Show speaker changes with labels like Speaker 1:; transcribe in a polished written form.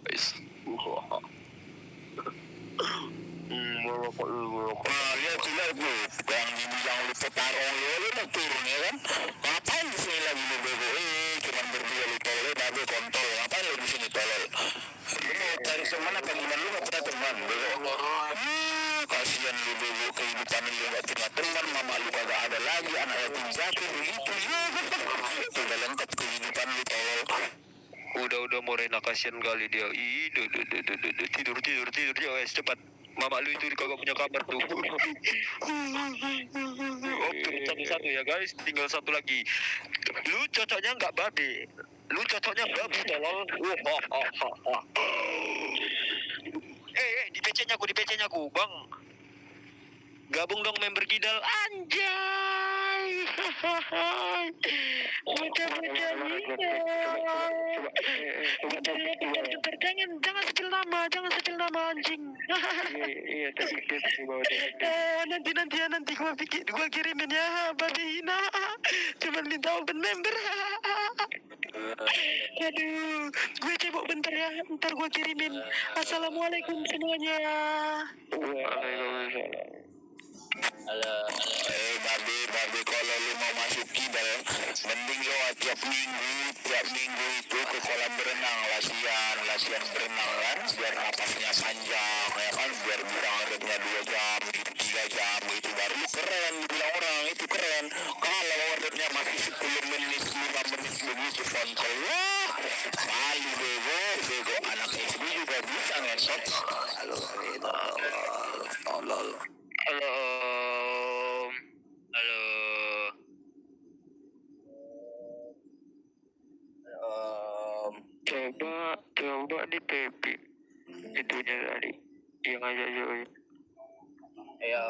Speaker 1: guys.
Speaker 2: Nah, lihat tuh yang dibilang lu petarung lu udah turun ya kan? Ngapain di sini lagi lu bego? Cuman berdua lu tolol, babe kontol. Ngapain lu di sini tolol? Lu cari teman apa gimana? Lu gak punya teman, bego. Kasihan lu bego, kehidupan lu gak punya teman, mama lu kagak ada lagi, anak yatim piatu begitu. Udah lengkap kehidupan lu tolol.
Speaker 1: Udah Morena, kasihan kali dia. Tidur wes cepat. Mama lu itu kagak punya kamar tuh. Oke, satu ya guys, tinggal satu lagi. Lu cocoknya nggak babe, lu cocoknya babi tolol. Di PC-nya aku, bang. Gabung dong member Kidal, anjay. Bocah-bocah jangan spill nama anjing.
Speaker 3: Iya
Speaker 1: Nanti gua kirimin ya, babi hina. Cuman minta open member. Aduh, gue cebok bentar ya, ntar gue kirimin. Assalamualaikum semuanya.
Speaker 3: Waalaikumsalam.
Speaker 2: Halo. Babe kalau lu mau masuk Kidal, mending lo tiap minggu itu ke kolam berenang, latihan berenang kan, biar napasnya panjang ya kan, biar bilang rednya 2 jam, 3 jam itu baru lu keren, dibilang orang itu keren. Kalau rednya masih 10 menit, 5 menit begitu kontol, wah malu bego anak SD juga bisa ngentot. Halo.
Speaker 3: Coba di PP itunya tadi yang aja Joy.
Speaker 2: Ya